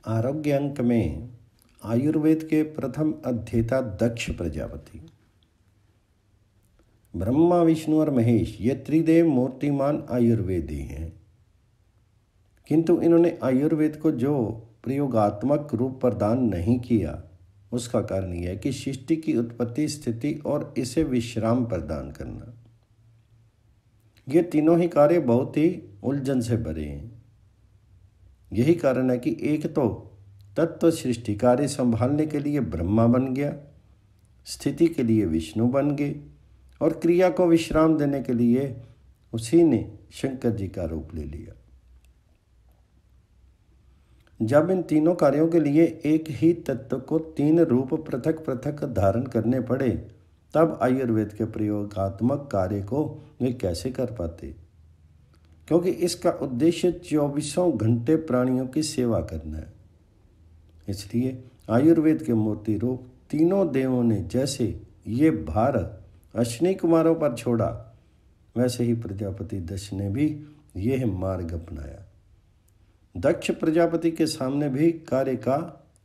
आरोग्य अंक में आयुर्वेद के प्रथम अध्येता दक्ष प्रजापति। ब्रह्मा, विष्णु और महेश ये त्रिदेव मूर्तिमान आयुर्वेदी हैं, किंतु इन्होंने आयुर्वेद को जो प्रयोगात्मक रूप प्रदान नहीं किया, उसका कारण यह है कि सृष्टि की उत्पत्ति, स्थिति और इसे विश्राम प्रदान करना, ये तीनों ही कार्य बहुत ही उलझन से भरे हैं। यही कारण है कि एक तो तत्व सृष्टि कार्य संभालने के लिए ब्रह्मा बन गया, स्थिति के लिए विष्णु बन गए और क्रिया को विश्राम देने के लिए उसी ने शंकर जी का रूप ले लिया। जब इन तीनों कार्यों के लिए एक ही तत्व को तीन रूप पृथक पृथक धारण करने पड़े, तब आयुर्वेद के प्रयोगात्मक कार्य को वे कैसे कर पाते, क्योंकि इसका उद्देश्य 24 घंटे प्राणियों की सेवा करना है। इसलिए आयुर्वेद के मूर्ति रूप तीनों देवों ने जैसे ये भार अश्विनी कुमारों पर छोड़ा, वैसे ही प्रजापति दक्ष ने भी यह मार्ग अपनाया। दक्ष प्रजापति के सामने भी कार्य का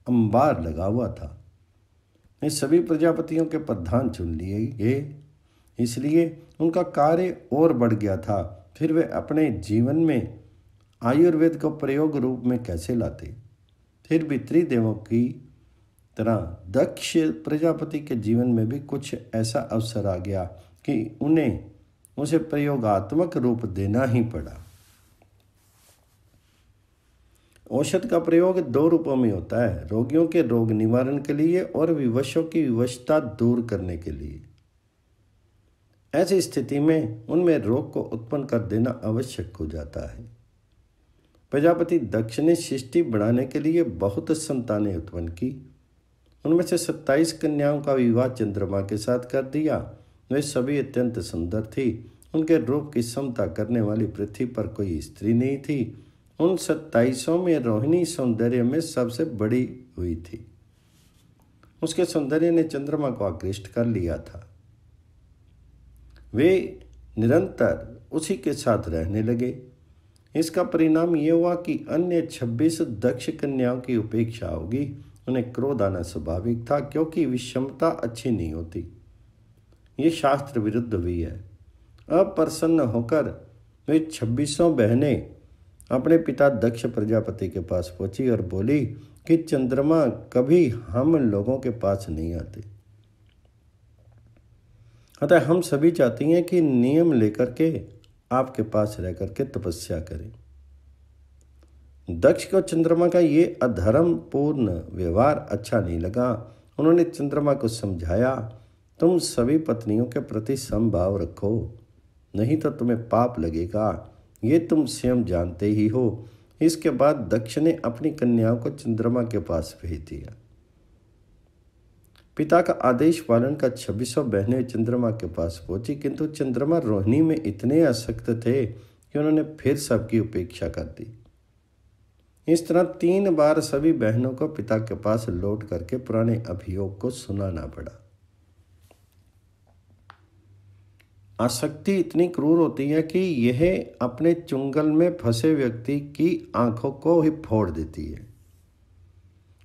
अंबार लगा हुआ था। ये सभी प्रजापतियों के प्रधान चुन लिए गए, इसलिए उनका कार्य और बढ़ गया था। फिर वे अपने जीवन में आयुर्वेद को प्रयोग रूप में कैसे लाते। फिर भी त्रिदेवों की तरह दक्ष प्रजापति के जीवन में भी कुछ ऐसा अवसर आ गया कि उन्हें उसे प्रयोगात्मक रूप देना ही पड़ा। औषध का प्रयोग 2 रूपों में होता है, रोगियों के रोग निवारण के लिए और विवशों की विवशता दूर करने के लिए। ऐसी स्थिति में उनमें रोग को उत्पन्न कर देना आवश्यक हो जाता है। प्रजापति दक्ष ने सृष्टि बढ़ाने के लिए बहुत संतानें उत्पन्न की। उनमें से 27 कन्याओं का विवाह चंद्रमा के साथ कर दिया। वे सभी अत्यंत सुंदर थी। उनके रूप की समता करने वाली पृथ्वी पर कोई स्त्री नहीं थी। उन 27 में रोहिणी सौंदर्य में सबसे बड़ी हुई थी। उसके सौंदर्य ने चंद्रमा को आकृष्ट कर लिया था। वे निरंतर उसी के साथ रहने लगे। इसका परिणाम ये हुआ कि अन्य 26 दक्ष कन्याओं की उपेक्षा होगी। उन्हें क्रोध आना स्वाभाविक था, क्योंकि विषमता अच्छी नहीं होती। ये शास्त्र विरुद्ध भी है। अप्रसन्न होकर वे 26 बहनें अपने पिता दक्ष प्रजापति के पास पहुंची और बोली कि चंद्रमा कभी हम लोगों के पास नहीं आते, अतः हम सभी चाहती हैं कि नियम लेकर के आपके पास रह करके तपस्या करें। दक्ष को चंद्रमा का ये अधर्म पूर्ण व्यवहार अच्छा नहीं लगा। उन्होंने चंद्रमा को समझाया, तुम सभी पत्नियों के प्रति समभाव रखो, नहीं तो तुम्हें पाप लगेगा, ये तुम स्वयं जानते ही हो। इसके बाद दक्ष ने अपनी कन्याओं को चंद्रमा के पास भेज दिया। पिता का आदेश पालन का 26 बहनें चंद्रमा के पास पहुंची, किंतु चंद्रमा रोहिणी में इतने आसक्त थे कि उन्होंने फिर सबकी उपेक्षा कर दी। इस तरह 3 बार सभी बहनों को पिता के पास लौट करके पुराने अभियोग को सुनाना पड़ा। आसक्ति इतनी क्रूर होती है कि यह अपने चुंगल में फंसे व्यक्ति की आंखों को ही फोड़ देती है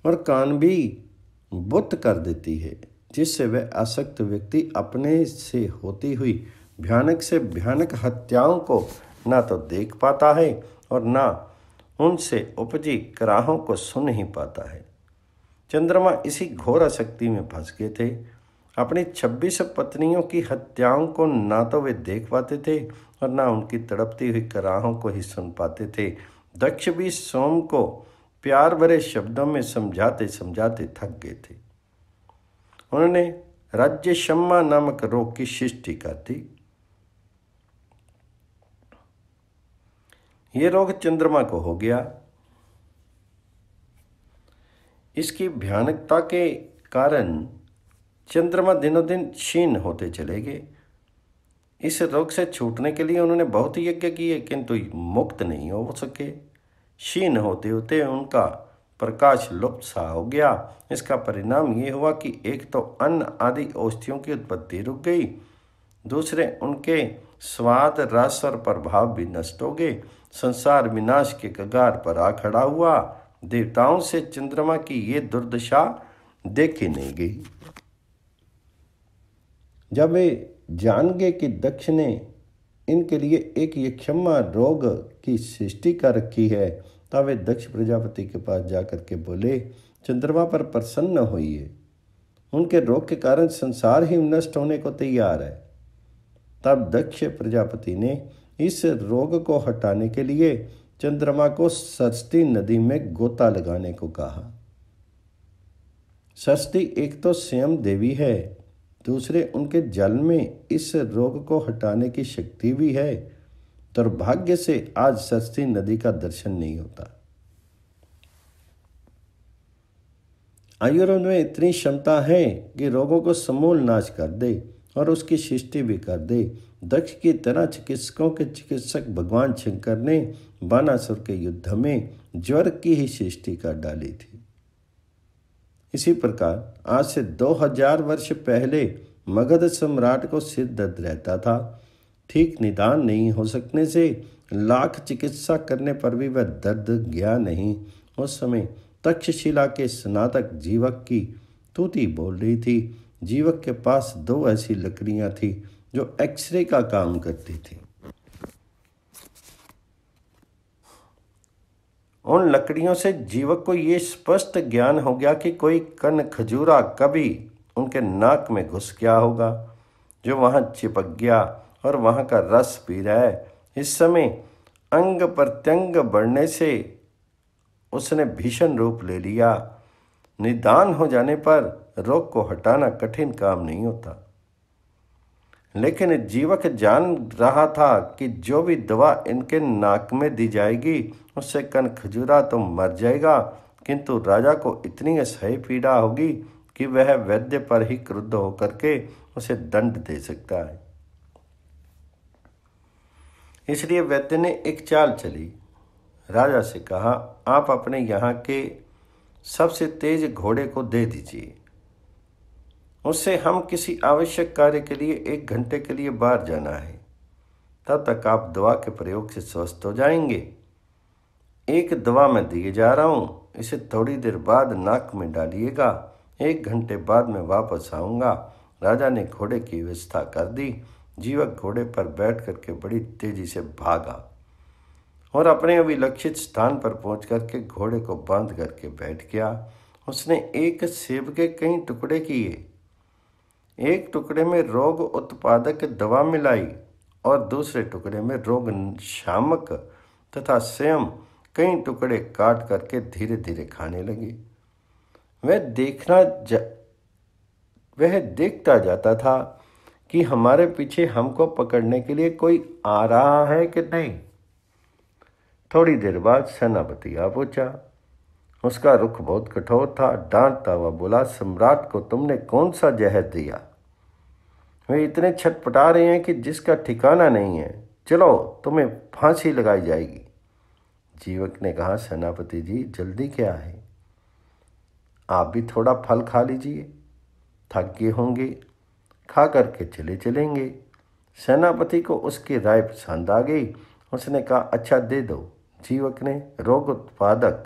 और कान भी बुत कर देती है, जिससे वह आसक्त व्यक्ति अपने से होती हुई भयानक से भयानक हत्याओं को ना तो देख पाता है और ना उनसे उपजी कराहों को सुन ही पाता है। चंद्रमा इसी घोर आसक्ति में फंस गए थे। अपनी 26 पत्नियों की हत्याओं को ना तो वे देख पाते थे और ना उनकी तड़पती हुई कराहों को ही सुन पाते थे। दक्ष भी सोम को प्यार भरे शब्दों में समझाते समझाते थक गए थे। उन्होंने राज्य शम्मा नामक रोग की सृष्टि कर दी। ये रोग चंद्रमा को हो गया। इसकी भयानकता के कारण चंद्रमा दिनों दिन क्षीण होते चले गए। इस रोग से छूटने के लिए उन्होंने बहुत यज्ञ किए, किंतु मुक्त नहीं हो सके। क्षीण होते होते उनका प्रकाश लुप्त सा हो गया। इसका परिणाम ये हुआ कि एक तो अन्न आदि औषधियों की उत्पत्ति रुक गई, दूसरे उनके स्वाद, रस और प्रभाव भी नष्ट हो गए। संसार विनाश के कगार पर आ खड़ा हुआ। देवताओं से चंद्रमा की ये दुर्दशा देखी नहीं गई। जब वे जान गए कि दक्ष ने इनके लिए एक यक्षमा रोग की सृष्टि कर रखी है, तब वे दक्ष प्रजापति के पास जाकर के बोले, चंद्रमा पर प्रसन्न होइए, उनके रोग के कारण संसार ही नष्ट होने को तैयार है। तब दक्ष प्रजापति ने इस रोग को हटाने के लिए चंद्रमा को सरस्वती नदी में गोता लगाने को कहा। सरस्वती एक तो स्वयं देवी है, दूसरे उनके जल में इस रोग को हटाने की शक्ति भी है। दुर्भाग्य से आज सरस्वती नदी का दर्शन नहीं होता। आयुर्वेद में इतनी क्षमता है कि रोगों को समूल नाश कर दे और उसकी सृष्टि भी कर दे। दक्ष की तरह चिकित्सकों के चिकित्सक भगवान शंकर ने बानासुर के युद्ध में ज्वर की ही सृष्टि कर डाली थी। इसी प्रकार आज से 2000 वर्ष पहले मगध सम्राट को सिर दर्द रहता था। ठीक निदान नहीं हो सकने से लाख चिकित्सा करने पर भी वह दर्द गया नहीं। उस समय तक्षशिला के स्नातक जीवक की तूती बोल रही थी। जीवक के पास 2 ऐसी लकड़ियां थी जो एक्सरे का काम करती थी। उन लकड़ियों से जीवक को ये स्पष्ट ज्ञान हो गया कि कोई कण खजूरा कभी उनके नाक में घुस गया होगा, जो वहां चिपक गया और वहां का रस पी रहा है। इस समय अंग प्रत्यंग बढ़ने से उसने भीषण रूप ले लिया। निदान हो जाने पर रोग को हटाना कठिन काम नहीं होता, लेकिन जीवक जान रहा था कि जो भी दवा इनके नाक में दी जाएगी उससे कण खजूरा तो मर जाएगा, किंतु राजा को इतनी असह्य पीड़ा होगी कि वह वैद्य पर ही क्रुद्ध होकर के उसे दंड दे सकता है। इसलिए वैद्य ने एक चाल चली। राजा से कहा, आप अपने यहाँ के सबसे तेज घोड़े को दे दीजिए, उससे हम किसी आवश्यक कार्य के लिए 1 घंटे के लिए बाहर जाना है। तब तक आप दवा के प्रयोग से स्वस्थ हो जाएंगे। एक दवा मैं दिए जा रहा हूँ, इसे थोड़ी देर बाद नाक में डालिएगा। 1 घंटे बाद मैं वापस आऊँगा। राजा ने घोड़े की व्यवस्था कर दी। जीवक घोड़े पर बैठ करके बड़ी तेजी से भागा और अपने अभिलक्षित स्थान पर पहुँच करके घोड़े को बांध करके बैठ गया। उसने एक सेब के कई टुकड़े किए। एक टुकड़े में रोग उत्पादक दवा मिलाई और दूसरे टुकड़े में रोग शामक तथा स्वयं कई टुकड़े काट करके धीरे धीरे खाने लगी। वह देखता जाता था कि हमारे पीछे हमको पकड़ने के लिए कोई आ रहा है कि नहीं। थोड़ी देर बाद सेनापति आ पहुंचा। उसका रुख बहुत कठोर था। डांटता हुआ बोला, सम्राट को तुमने कौन सा जहर दिया? वे इतने छटपटा रहे हैं कि जिसका ठिकाना नहीं है। चलो, तुम्हें फांसी लगाई जाएगी। जीवक ने कहा, सेनापति जी, जल्दी क्या है? आप भी थोड़ा फल खा लीजिए, थक गए होंगे, खा करके चले चलेंगे। सेनापति को उसकी राय पसंद आ गई। उसने कहा, अच्छा दे दो। जीवक ने रोग उत्पादक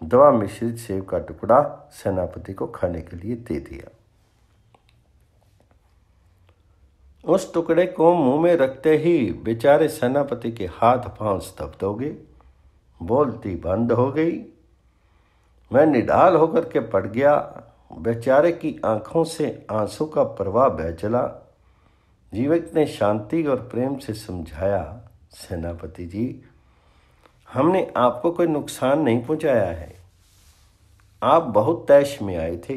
दवा मिश्रित सेब का टुकड़ा सेनापति को खाने के लिए दे दिया। उस टुकड़े को मुंह में रखते ही बेचारे सेनापति के हाथ पांव स्तब्ध हो गए, बोलती बंद हो गई। मैं निढाल होकर के पड़ गया। बेचारे की आंखों से आंसू का प्रवाह बह चला। जीवक ने शांति और प्रेम से समझाया, सेनापति जी, हमने आपको कोई नुकसान नहीं पहुंचाया है। आप बहुत तैश में आए थे,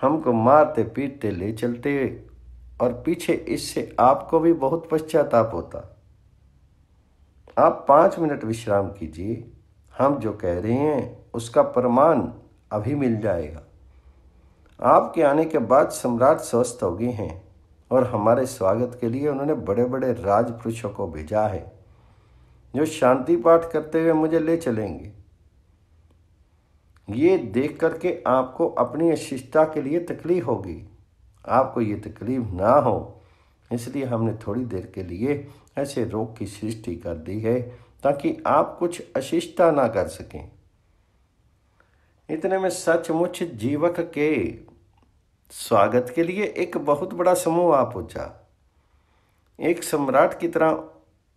हमको मारते पीटते ले चलते और पीछे इससे आपको भी बहुत पश्चाताप होता। आप 5 मिनट विश्राम कीजिए। हम जो कह रहे हैं उसका प्रमाण अभी मिल जाएगा। आपके आने के बाद सम्राट स्वस्थ हो गए हैं और हमारे स्वागत के लिए उन्होंने बड़े बड़े राजपुरुषों को भेजा है, जो शांति पाठ करते हुए मुझे ले चलेंगे। ये देख करके आपको अपनी अशिष्टता के लिए तकलीफ होगी। आपको ये तकलीफ ना हो, इसलिए हमने थोड़ी देर के लिए ऐसे रोग की सृष्टि कर दी है ताकि आप कुछ अशिष्टता ना कर सकें। इतने में सचमुच जीवक के स्वागत के लिए एक बहुत बड़ा समूह आ पहुंचा। एक सम्राट की तरह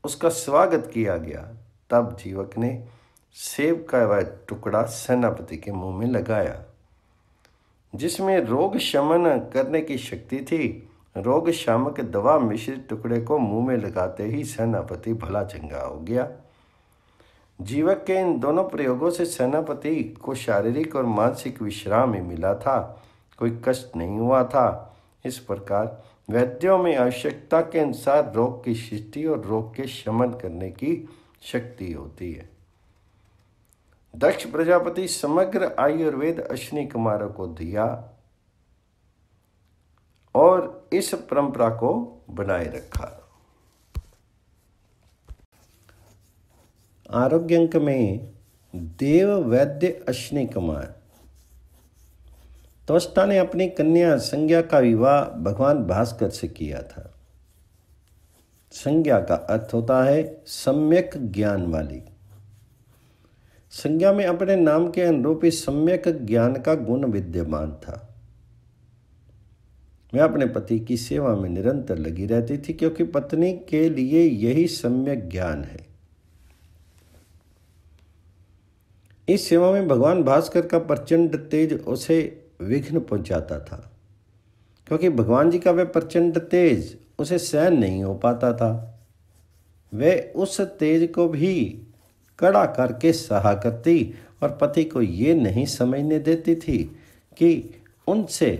उसका स्वागत किया गया। तब जीवक ने सेब का वह टुकड़ा सेनापति के मुंह में लगाया, जिसमें रोग शमन करने की शक्ति थी। रोग शामक दवा मिश्रित टुकड़े को मुंह में लगाते ही सेनापति भला चंगा हो गया। जीवक के इन दोनों प्रयोगों से सेनापति को शारीरिक और मानसिक विश्राम ही मिला था, कोई कष्ट नहीं हुआ था। इस प्रकार वैद्यों में आवश्यकता के अनुसार रोग की सृष्टि और रोग के शमन करने की शक्ति होती है। दक्ष प्रजापति समग्र आयुर्वेद अश्विनी कुमारों को दिया और इस परंपरा को बनाए रखा। आरोग्य अंक में देव वैद्य अश्विनी कुमार। त्वष्टा ने अपनी कन्या संज्ञा का विवाह भगवान भास्कर से किया था। संज्ञा का अर्थ होता है सम्यक ज्ञान वाली। संज्ञा में अपने नाम के अनुरूप ही सम्यक ज्ञान का गुण विद्यमान था। वह अपने पति की सेवा में निरंतर लगी रहती थी, क्योंकि पत्नी के लिए यही सम्यक ज्ञान है। इस सेवा में भगवान भास्कर का प्रचंड तेज उसे विघ्न पहुंचाता था, क्योंकि भगवान जी का वह प्रचंड तेज उसे सहन नहीं हो पाता था। वह उस तेज को भी कड़ा करके सहा करती और पति को ये नहीं समझने देती थी कि उनसे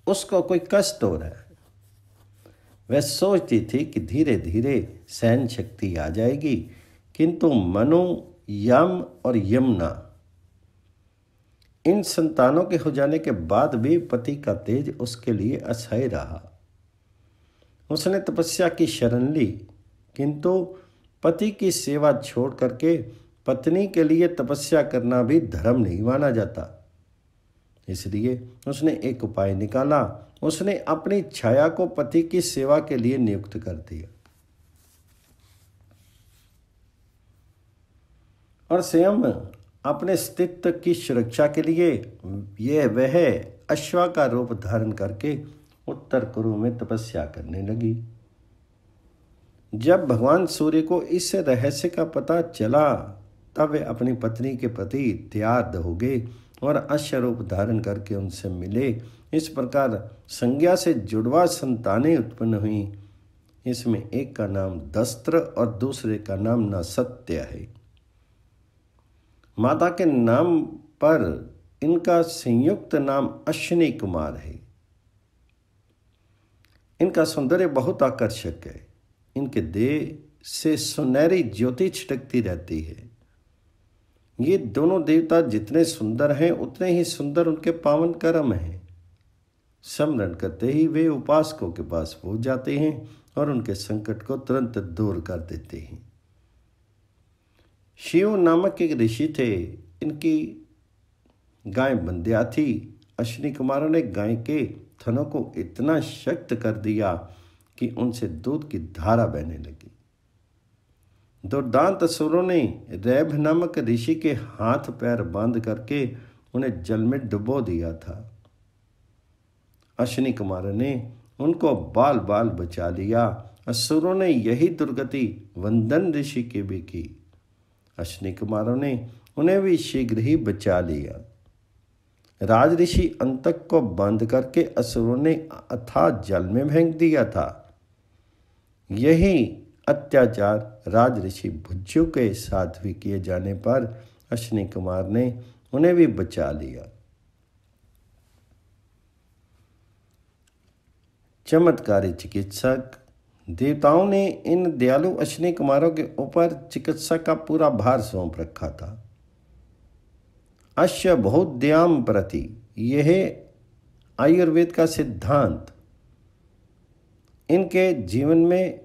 उसको कोई कष्ट हो रहा है। वह सोचती थी कि धीरे धीरे सहन शक्ति आ जाएगी, किंतु मनु, यम और यमुना इन संतानों के हो जाने के बाद भी पति का तेज उसके लिए असह्य रहा। उसने तपस्या की शरण ली, किंतु पति की सेवा छोड़ करके पत्नी के लिए तपस्या करना भी धर्म नहीं माना जाता। इसलिए उसने एक उपाय निकाला। उसने अपनी छाया को पति की सेवा के लिए नियुक्त कर दिया और स्वयं अपने अस्तित्व की सुरक्षा के लिए वह अश्वा का रूप धारण करके उत्तर कुरु में तपस्या करने लगी। जब भगवान सूर्य को इस रहस्य का पता चला, तब वे अपनी पत्नी के प्रति त्याग हो गए और अश्व रूप धारण करके उनसे मिले। इस प्रकार संज्ञा से जुड़वा संतानें उत्पन्न हुई। इसमें एक का नाम दस्त्र और दूसरे का नाम नसत्य है। माता के नाम पर इनका संयुक्त नाम अश्विनी कुमार है। इनका सौंदर्य बहुत आकर्षक है। इनके देह से सुनहरी ज्योति छिटकती रहती है। ये दोनों देवता जितने सुंदर हैं, उतने ही सुंदर उनके पावन कर्म हैं। स्मरण करते ही वे उपासकों के पास पहुंच जाते हैं और उनके संकट को तुरंत दूर कर देते हैं। शिव नामक एक ऋषि थे। इनकी गाय बंध्या थी। अश्विनी कुमारों ने गाय के थनों को इतना शक्त कर दिया कि उनसे दूध की धारा बहने लगी। दुर्दांत असुरों ने रैभ नामक ऋषि के हाथ पैर बांध करके उन्हें जल में डुबो दिया था। अश्विनी कुमार ने उनको बाल बाल बचा लिया। असुरों ने यही दुर्गति वंदन ऋषि की भी की। अश्विनी कुमारों ने उन्हें भी शीघ्र ही बचा लिया। राज ऋषि अंतक को बंद करके असुरों ने अथाह जल में फेंक दिया था। यही अत्याचार राज ऋषि भुज्जु के साथ भी किए जाने पर अश्विनी कुमार ने उन्हें भी बचा लिया। चमत्कारी चिकित्सक। देवताओं ने इन दयालु अश्विनी कुमारों के ऊपर चिकित्सा का पूरा भार सौंप रखा था। अश्य बहुद्याम प्रति, यह आयुर्वेद का सिद्धांत इनके जीवन में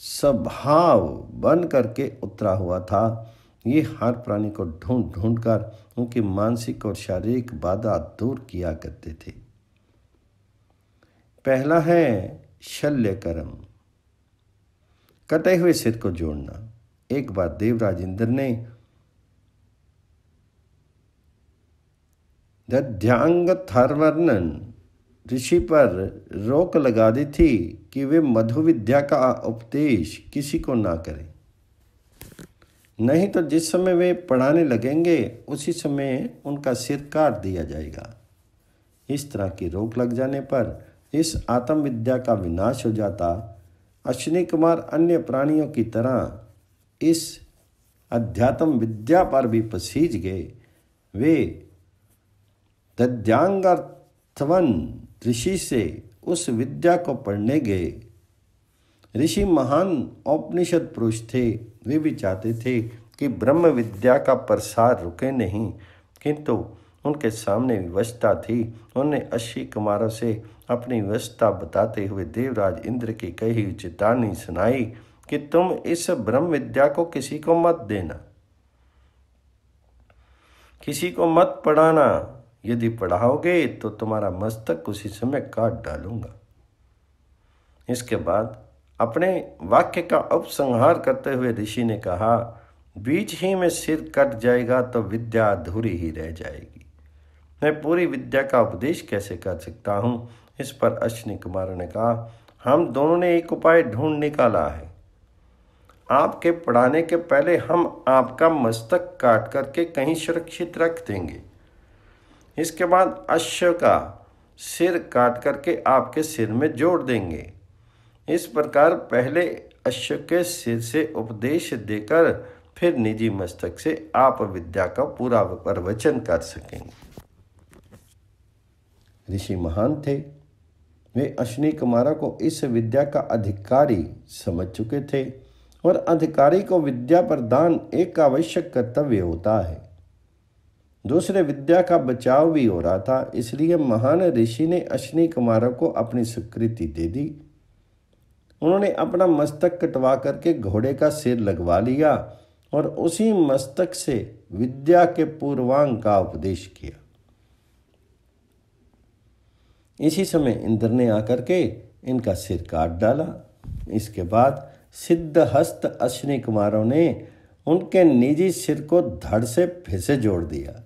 स्वभाव बन करके उतरा हुआ था। ये हर प्राणी को ढूंढ ढूंढ कर उनकी मानसिक और शारीरिक बाधा दूर किया करते थे। पहला है शल्य कर्म, कटे हुए सिर को जोड़ना। एक बार देवराज इंद्र ने दध्यांग थारवर्णन ऋषि पर रोक लगा दी थी कि वे मधु विद्या का उपदेश किसी को ना करें, नहीं तो जिस समय वे पढ़ाने लगेंगे उसी समय उनका सिर काट दिया जाएगा। इस तरह की रोक लग जाने पर इस आत्म विद्या का विनाश हो जाता। अश्विनी कुमार अन्य प्राणियों की तरह इस अध्यात्म विद्या पर भी पसीज गए। वे दध्यांगार्थवन ऋषि से उस विद्या को पढ़ने गए। ऋषि महान औपनिषद पुरुष थे। वे भी चाहते थे कि ब्रह्म विद्या का प्रसार रुके नहीं, किंतु उनके सामने विवशता थी। उन्होंने अश्विनी कुमारों से अपनी विवशता बताते हुए देवराज इंद्र की कही हुई चेतावनी सुनाई कि तुम इस ब्रह्म विद्या को किसी को मत देना, किसी को मत पढ़ाना। यदि पढ़ाओगे तो तुम्हारा मस्तक उसी समय काट डालूंगा। इसके बाद अपने वाक्य का उपसंहार करते हुए ऋषि ने कहा, बीच ही में सिर कट जाएगा तो विद्या अधूरी ही रह जाएगी। मैं पूरी विद्या का उपदेश कैसे कर सकता हूँ। इस पर अश्विनी कुमारों ने कहा, हम दोनों ने एक उपाय ढूंढ निकाला है। आपके पढ़ाने के पहले हम आपका मस्तक काट करके कहीं सुरक्षित रख देंगे। इसके बाद अश्व का सिर काट करके आपके सिर में जोड़ देंगे। इस प्रकार पहले अश्व के सिर से उपदेश देकर फिर निजी मस्तक से आप विद्या का पूरा प्रवचन कर सकेंगे। ऋषि महान थे। वे अश्विनी कुमारों को इस विद्या का अधिकारी समझ चुके थे और अधिकारी को विद्या प्रदान एक आवश्यक कर्तव्य होता है। दूसरे विद्या का बचाव भी हो रहा था, इसलिए महान ऋषि ने अश्विनी कुमारों को अपनी स्वीकृति दे दी। उन्होंने अपना मस्तक कटवा करके घोड़े का सिर लगवा लिया और उसी मस्तक से विद्या के पूर्वांग का उपदेश किया। इसी समय इंद्र ने आकर के इनका सिर काट डाला। इसके बाद सिद्धहस्त अश्विनी कुमारों ने उनके निजी सिर को धड़ से फिर से जोड़ दिया।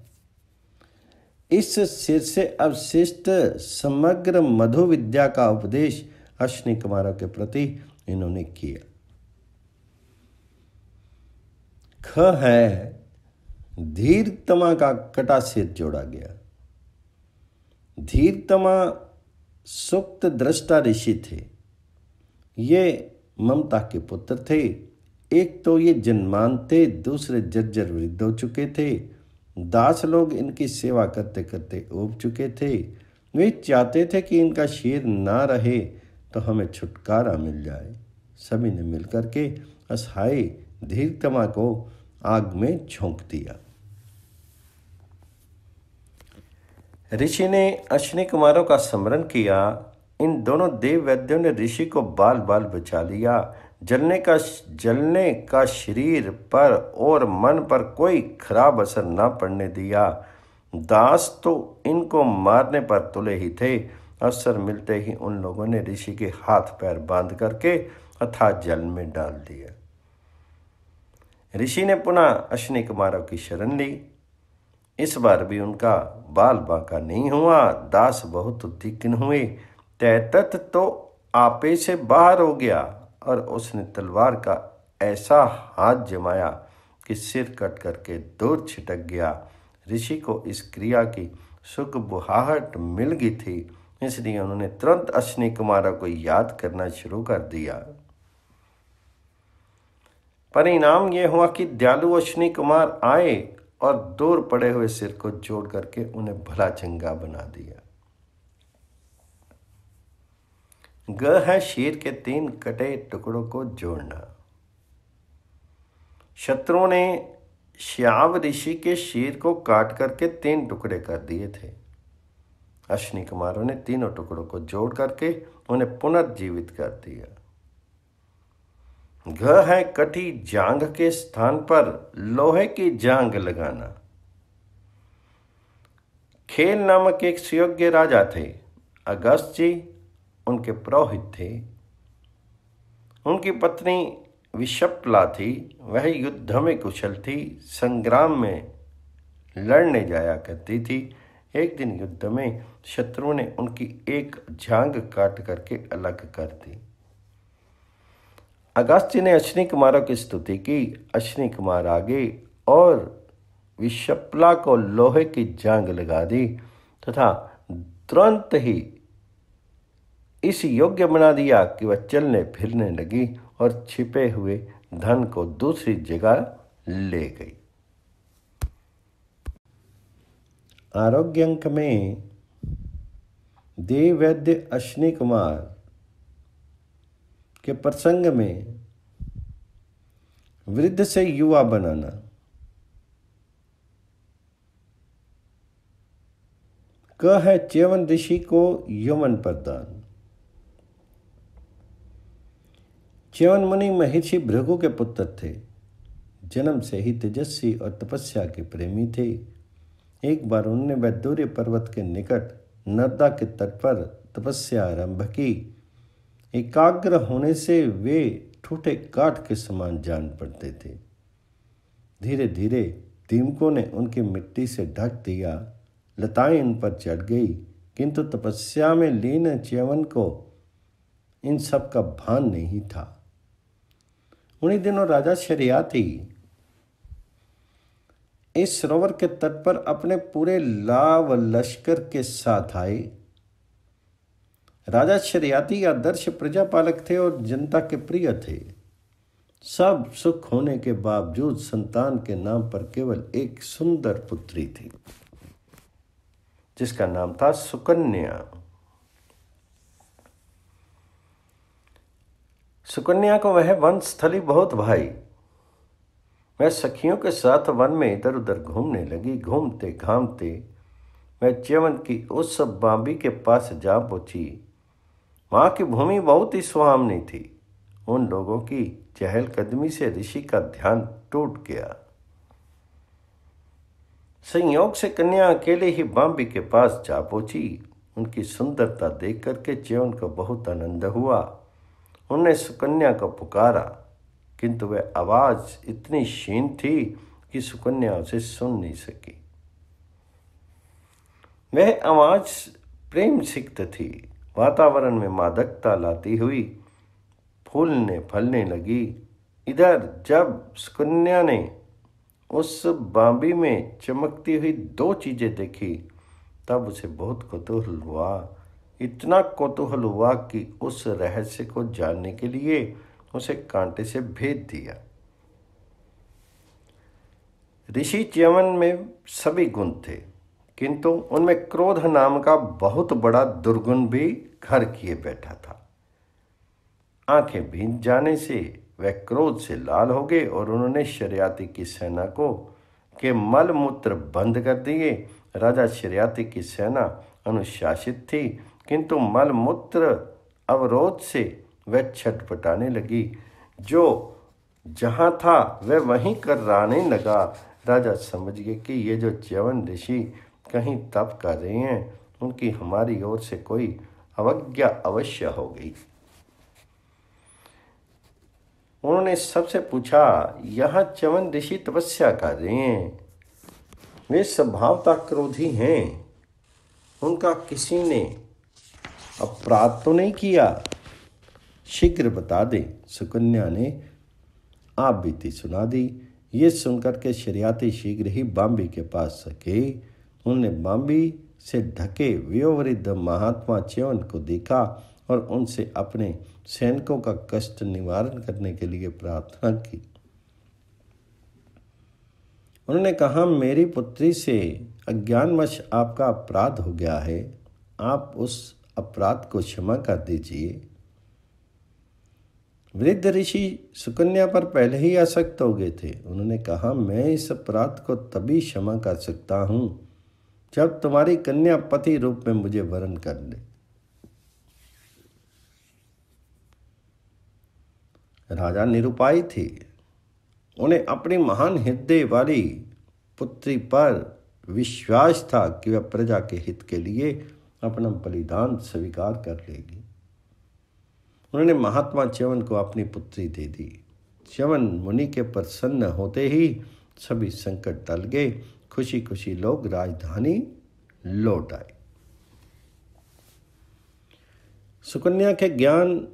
इस सिर से अवशिष्ट समग्र मधु विद्या का उपदेश अश्विनी कुमारों के प्रति इन्होंने किया। ख है धीरतमा का कटा सिर जोड़ा गया। धीरतमा सुक्त दृष्टा ऋषि थे। ये ममता के पुत्र थे। एक तो ये जन्मांते, दूसरे जर्जर वृद्ध हो चुके थे। दास लोग इनकी सेवा करते करते ऊब चुके थे। वे चाहते थे कि इनका शीर ना रहे तो हमें छुटकारा मिल जाए। सभी ने मिलकर के असहाय धीरतमा को आग में झोंक दिया। ऋषि ने अश्विनी कुमारों का स्मरण किया। इन दोनों देव वैद्यों ने ऋषि को बाल बाल बचा लिया। जलने का शरीर पर और मन पर कोई खराब असर ना पड़ने दिया। दास तो इनको मारने पर तुले ही थे। अवसर मिलते ही उन लोगों ने ऋषि के हाथ पैर बांध करके अथाह जल में डाल दिया। ऋषि ने पुनः अश्विनी कुमारों की शरण ली। इस बार भी उनका बाल बांका नहीं हुआ। दास बहुत उद्विग्न हुए। तैतत तो आपे से बाहर हो गया और उसने तलवार का ऐसा हाथ जमाया कि सिर कट करके दूर छिटक गया। ऋषि को इस क्रिया की सुखबुहाहट मिल गई थी, इसलिए उन्होंने तुरंत अश्विनी कुमारों को याद करना शुरू कर दिया। परिणाम यह हुआ कि दयालु अश्विनी कुमार आए और दूर पड़े हुए सिर को जोड़ करके उन्हें भला चंगा बना दिया। ग है शीर के 3 कटे टुकड़ों को जोड़ना। शत्रुओं ने श्याव ऋषि के शीर को काट करके 3 टुकड़े कर दिए थे। अश्विनी कुमारों ने तीनों टुकड़ों को जोड़ करके उन्हें पुनर्जीवित कर दिया। घ है कटी जांग के स्थान पर लोहे की जांग लगाना। खेल नामक एक सुयोग्य राजा थे। अगस्त जी उनके पुरोहित थे। उनकी पत्नी विषप्ला थी। वह युद्ध में कुशल थी, संग्राम में लड़ने जाया करती थी। एक दिन युद्ध में शत्रु ने उनकी एक जांघ काट करके अलग कर दी। अगस्त्य ने अश्विनी कुमारों की स्तुति की। अश्विनी कुमार आगे और विशप्ला को लोहे की जांग लगा दी तथा तुरंत ही इस योग्य बना दिया कि वह चलने फिरने लगी और छिपे हुए धन को दूसरी जगह ले गई। आरोग्य अंक में देव वैद्य अश्विनी कुमार के प्रसंग में वृद्ध से युवा बनाना, क है च्यवन ऋषि को यौवन प्रदान। च्यवन मुनि महर्षि भृगु के पुत्र थे। जन्म से ही तेजस्वी और तपस्या के प्रेमी थे। एक बार उन्होंने वैदूर्य पर्वत के निकट नर्मदा के तट पर तपस्या आरंभ की। एकाग्र होने से वे ठूठे काठ के समान जान पड़ते थे। धीरे धीरे दीमकों ने उनकी मिट्टी से ढक दिया। लताएं उन पर चढ़ गई, किंतु तपस्या में लीन च्यवन को इन सब का भान नहीं था। उन्हीं दिनों राजा शर्याती इस सरोवर के तट पर अपने पूरे लाव लश्कर के साथ आए। राजा शर्याती आदर्श प्रजापालक थे और जनता के प्रिय थे। सब सुख होने के बावजूद संतान के नाम पर केवल एक सुंदर पुत्री थी, जिसका नाम था सुकन्या। सुकन्या को वह वनस्थली बहुत भाई। वह सखियों के साथ वन में इधर उधर घूमने लगी। घूमते घामते वह च्यवन की उस बांबी के पास जा पहुंची। वहां की भूमि बहुत ही सुहावनी थी। उन लोगों की चहलकदमी से ऋषि का ध्यान टूट गया। संयोग से कन्या अकेले ही बांबी के पास जा पहुंची। उनकी सुंदरता देख करके च्यवन को बहुत आनंद हुआ। उन्होंने सुकन्या को पुकारा, किंतु वह आवाज इतनी क्षीण थी कि सुकन्या उसे सुन नहीं सकी। वह आवाज प्रेम सिक्त थी। वातावरण में मादकता लाती हुई फूलने फलने लगी। इधर जब सुकन्या ने उस बांबी में चमकती हुई दो चीजें देखी, तब उसे बहुत कौतूहल हुआ। इतना कौतूहल हुआ कि उस रहस्य को जानने के लिए उसे कांटे से भेद दिया। ऋषि च्यवन में सभी गुण थे, किंतु उनमें क्रोध नाम का बहुत बड़ा दुर्गुण भी घर किए बैठा था। आंखें भींज जाने से वह क्रोध से लाल हो गए और उन्होंने शर्याती की सेना को के मल मूत्र बंद कर दिए। राजा शर्याती की सेना अनुशासित थी, किंतु मल मूत्र अवरोध से वह छटपटाने लगी। जो जहाँ था वह वहीं कर्राने लगा। राजा समझ गए कि ये जो च्यवन ऋषि कहीं तप कर रहे हैं, उनकी हमारी ओर से कोई अवज्ञा अवश्य हो गई। उन्होंने सबसे पूछा, यहाँ च्यवन ऋषि तपस्या कर रहे हैं, वे स्वभावतः क्रोधी हैं, उनका किसी ने अपराध तो नहीं किया? शीघ्र बता दे। सुकन्या ने आप बीती सुना दी। ये सुनकर के शर्याती शीघ्र ही बांबी के पास सके। उन्होंने बांबी से ढके वयोवृद्ध महात्मा च्यवन को देखा और उनसे अपने सैनिकों का कष्ट निवारण करने के लिए प्रार्थना की। उन्होंने कहा, मेरी पुत्री से अज्ञानवश आपका अपराध हो गया है, आप उस अपराध को क्षमा कर दीजिए। वृद्ध ऋषि सुकन्या पर पहले ही आसक्त हो गए थे। उन्होंने कहा, मैं इस अपराध को तभी क्षमा कर सकता हूं जब तुम्हारी कन्या पति रूप में मुझे वरण कर ले। राजा निरुपाय थे। उन्हें अपनी महान हृदय वाली पुत्री पर विश्वास था कि वह प्रजा के हित के लिए अपना बलिदान स्वीकार कर लेगी। उन्होंने महात्मा च्यवन को अपनी पुत्री दे दी। च्यवन मुनि के प्रसन्न होते ही सभी संकट टल गए। खुशी खुशी लोग राजधानी लौट आई। सुकन्या के ज्ञान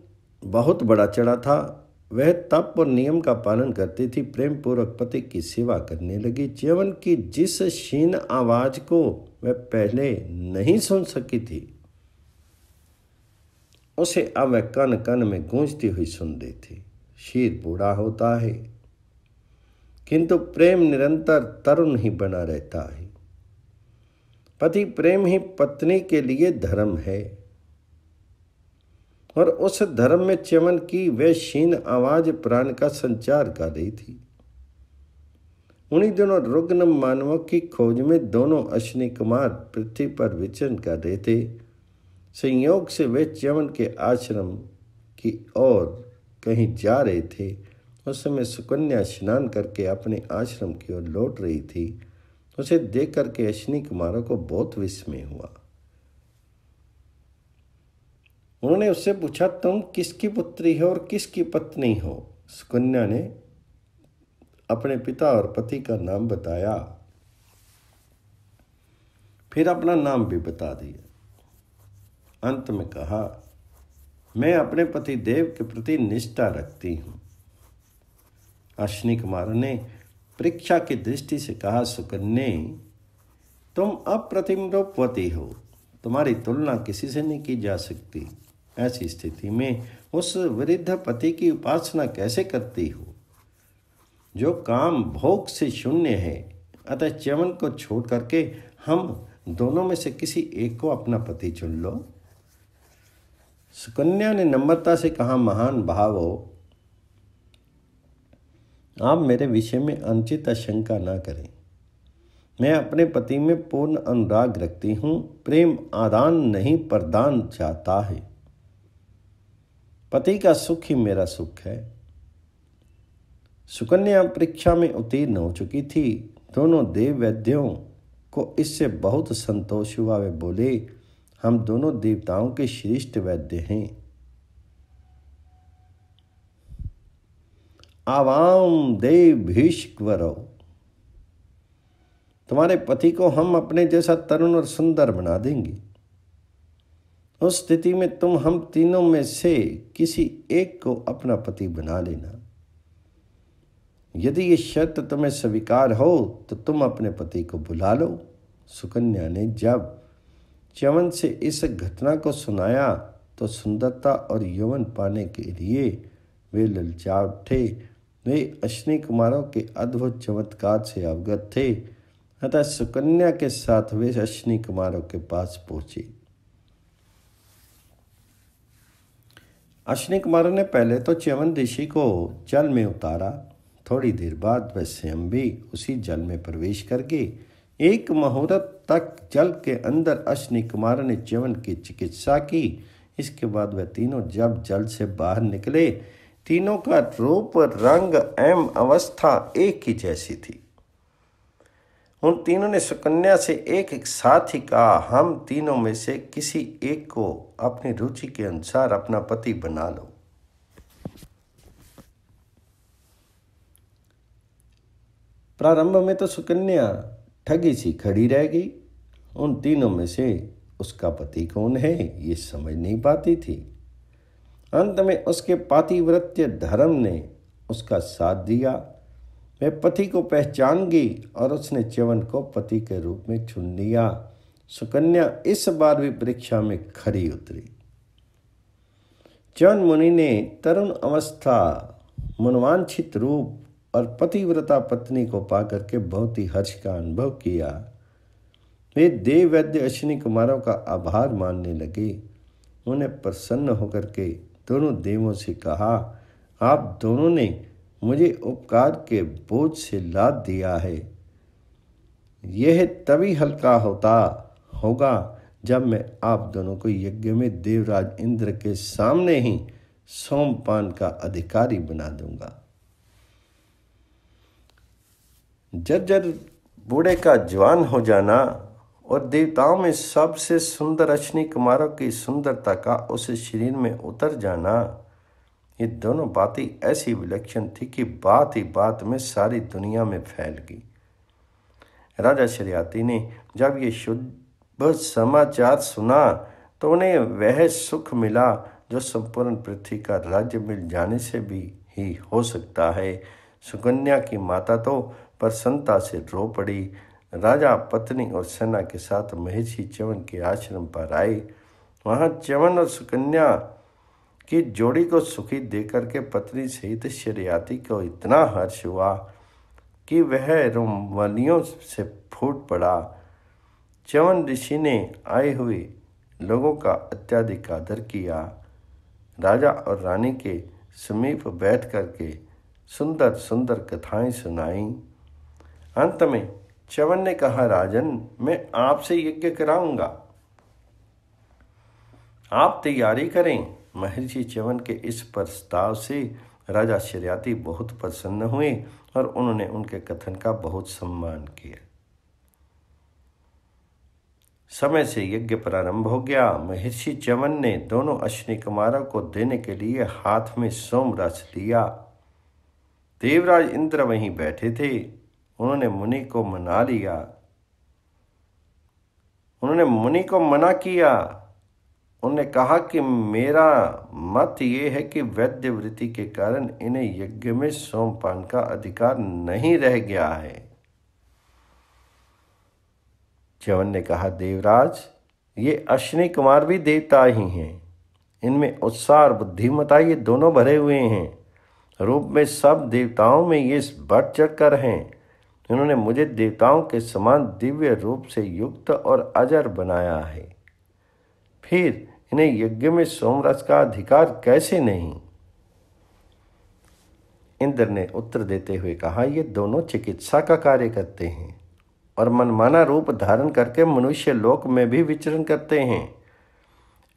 बहुत बड़ा चढ़ा था। वह तप और नियम का पालन करती थी, प्रेम पूर्वक पति की सेवा करने लगी। च्यवन की जिस क्षीण आवाज को वह पहले नहीं सुन सकी थी, उसे अब वह कन कन में गूंजती हुई सुन रही थी। शीर बूढ़ा होता है, किंतु प्रेम निरंतर तरुण ही बना रहता है। पति प्रेम ही पत्नी के लिए धर्म है, और उस धर्म में च्यवन की वह क्षीण आवाज प्राण का संचार कर रही थी। उन्हीं दिनों रुग्ण मानवों की खोज में दोनों अश्विनी कुमार पृथ्वी पर विचरण कर रहे थे। संयोग से वे च्यवन के आश्रम की ओर कहीं जा रहे थे। उस समय सुकन्या स्नान करके अपने आश्रम की ओर लौट रही थी। उसे देख करके अश्विनी कुमारों को बहुत विस्मय हुआ। उन्होंने उससे पूछा, तुम किसकी पुत्री हो और किसकी पत्नी हो? सुकन्या ने अपने पिता और पति का नाम बताया, फिर अपना नाम भी बता दिया। अंत में कहा, मैं अपने पति देव के प्रति निष्ठा रखती हूँ। अश्विनी कुमार ने परीक्षा की दृष्टि से कहा, सुकन्या, तुम अप्रतिम रूपवती हो, तुम्हारी तुलना किसी से नहीं की जा सकती। ऐसी स्थिति में उस वृद्ध पति की उपासना कैसे करती हो जो काम भोग से शून्य है? अतः च्यवन को छोड़ करके हम दोनों में से किसी एक को अपना पति चुन लो। सुकन्या ने नम्रता से कहा, महान भावो, आप मेरे विषय में अनुचित आशंका ना करें। मैं अपने पति में पूर्ण अनुराग रखती हूँ। प्रेम आदान नहीं प्रदान चाहता है। पति का सुख ही मेरा सुख है। सुकन्या परीक्षा में उत्तीर्ण हो चुकी थी। दोनों देव वैद्यों को इससे बहुत संतोष हुआ। वे बोले, हम दोनों देवताओं के श्रेष्ठ वैद्य हैं। आवाम देव भीष्मवरो, तुम्हारे पति को हम अपने जैसा तरुण और सुंदर बना देंगे। उस स्थिति में तुम हम तीनों में से किसी एक को अपना पति बना लेना। यदि ये शर्त तुम्हें स्वीकार हो तो तुम अपने पति को बुला लो। सुकन्या ने जब च्यवन से इस घटना को सुनाया तो सुंदरता और यौवन पाने के लिए वे ललचा उठे। वे अश्विनी कुमारों के अद्भुत चमत्कार से अवगत थे। अतः सुकन्या के साथ वे अश्विनी कुमारों के पास पहुंचे। अश्विनी कुमारों ने पहले तो च्यवन ऋषि को जल में उतारा। थोड़ी देर बाद वह स्वयं भी उसी जल में प्रवेश करके एक मुहूर्त तक जल के अंदर अश्विनी कुमार ने च्यवन की चिकित्सा की। इसके बाद वह तीनों जब जल से बाहर निकले, तीनों का रूप, रंग एवं अवस्था एक ही जैसी थी। उन तीनों ने सुकन्या से एक साथ ही कहा, हम तीनों में से किसी एक को अपनी रुचि के अनुसार अपना पति बना लो। प्रारंभ में तो सुकन्या ठगी सी खड़ी रह गई। उन तीनों में से उसका पति कौन है ये समझ नहीं पाती थी। अंत में उसके पातिव्रत्य धर्म ने उसका साथ दिया। वह पति को पहचान गई और उसने च्यवन को पति के रूप में चुन लिया। सुकन्या इस बार भी परीक्षा में खरी उतरी। च्यवन मुनि ने तरुण अवस्था, मनवांछित रूप और पतिव्रता पत्नी को पाकर के बहुत ही हर्ष का अनुभव किया। वे देव वैद्य अश्विनी कुमारों का आभार मानने लगे। उन्हें प्रसन्न होकर के दोनों देवों से कहा, आप दोनों ने मुझे उपकार के बोझ से लाद दिया है। यह तभी हल्का होगा जब मैं आप दोनों को यज्ञ में देवराज इंद्र के सामने ही सोमपान का अधिकारी बना दूंगा। जर्जर बूढ़े का जवान हो जाना और देवताओं में सबसे सुंदर अश्विनी कुमारों की सुंदरता का उस शरीर में उतर जाना, ये दोनों बातें ऐसी विलक्षण थी कि बात ही बात में सारी दुनिया में फैल गई। राजा शरियाती ने जब ये शुद्ध वह समाचार सुना तो उन्हें वह सुख मिला जो संपूर्ण पृथ्वी का राज्य मिल जाने से भी ही हो सकता है। सुकन्या की माता तो प्रसन्नता से रो पड़ी। राजा पत्नी और सेना के साथ महर्षि च्यवन के आश्रम पर आए। वहां च्यवन और सुकन्या की जोड़ी को सुखी देकर के पत्नी सहित शर्याती को इतना हर्ष हुआ कि वह रोमानियों से फूट पड़ा। च्यवन ऋषि ने आए हुए लोगों का अत्यधिक आदर किया। राजा और रानी के समीप बैठ करके सुंदर सुंदर कथाएं सुनाई। अंत में च्यवन ने कहा, राजन, मैं आपसे यज्ञ कराऊंगा, आप तैयारी करें। महर्षि च्यवन के इस प्रस्ताव से राजा शर्याती बहुत प्रसन्न हुए और उन्होंने उनके कथन का बहुत सम्मान किया। समय से यज्ञ प्रारंभ हो गया। महर्षि च्यवन ने दोनों अश्विनी कुमारों को देने के लिए हाथ में सोमरस लिया। देवराज इंद्र वहीं बैठे थे। उन्होंने मुनि को मना लिया। उन्होंने मुनि को मना किया। उन्होंने कहा कि मेरा मत ये है कि वैद्य वृत्ति के कारण इन्हें यज्ञ में सोमपान का अधिकार नहीं रह गया है। च्यवन ने कहा, देवराज, ये अश्विनी कुमार भी देवता ही हैं। इनमें उत्साह और बुद्धिमता ये दोनों भरे हुए हैं। रूप में सब देवताओं में ये बढ़ चढ़कर हैं। इन्होंने मुझे देवताओं के समान दिव्य रूप से युक्त और अजर बनाया है। फिर इन्हें यज्ञ में सोमरस का अधिकार कैसे नहीं? इंद्र ने उत्तर देते हुए कहा, ये दोनों चिकित्सा का कार्य करते हैं और मनमाना रूप धारण करके मनुष्य लोक में भी विचरण करते हैं।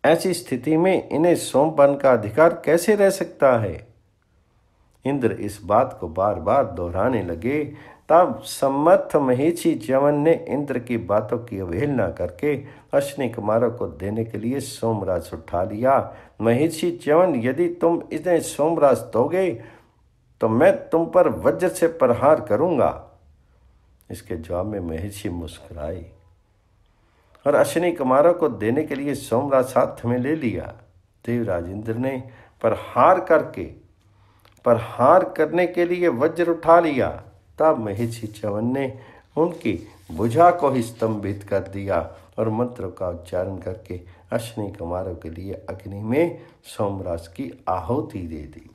ऐसी स्थिति में इन्हें सोमपान का अधिकार कैसे रह सकता है? इंद्र इस बात को बार बार दोहराने लगे। तब समर्थ महर्षि च्यवन ने इंद्र की बातों की अवहेलना करके अश्विनी कुमारों को देने के लिए सोमरस उठा लिया। महर्षि च्यवन, यदि तुम इन्हें सोमरस दोगे तो मैं तुम पर वज्र से प्रहार करूंगा। इसके जवाब में महर्षि मुस्कुराए और अश्विनी कुमारों को देने के लिए सोमरस हाथ में ले लिया। देवराज इंद्र ने प्रहार करने के लिए वज्र उठा लिया। तब महर्षि च्यवन ने उनकी भुजा को ही स्तंभित कर दिया और मंत्र का उच्चारण करके अश्विनी कुमारों के लिए अग्नि में सोमरस की आहुति दे दी।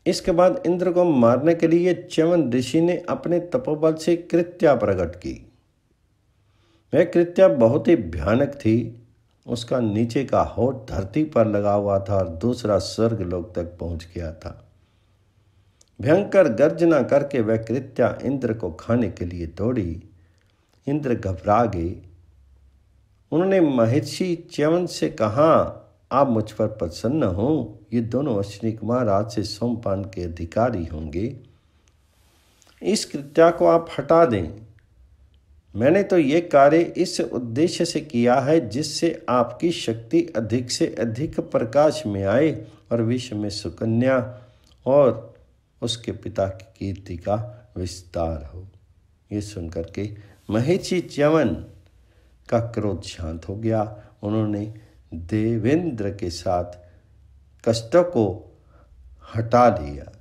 इसके बाद इंद्र को मारने के लिए च्यवन ऋषि ने अपने तपोबल से कृत्या प्रकट की। वह कृत्या बहुत ही भयानक थी। उसका नीचे का होठ धरती पर लगा हुआ था और दूसरा स्वर्ग लोक तक पहुंच गया था। भयंकर गर्जना करके वह कृत्या इंद्र को खाने के लिए दौड़ी। इंद्र घबरा गए। उन्होंने महर्षि च्यवन से कहा, आप मुझ पर प्रसन्न हो। ये दोनों अश्विनी कुमार आज से सोमपान के अधिकारी होंगे। इस कृत्या को आप हटा दें। मैंने तो ये कार्य इस उद्देश्य से किया है जिससे आपकी शक्ति अधिक से अधिक प्रकाश में आए और विश्व में सुकन्या और उसके पिता की कीर्ति का विस्तार हो। ये सुनकर के महर्षि च्यवन का क्रोध शांत हो गया। उन्होंने देवेंद्र के साथ कष्टों को हटा लिया।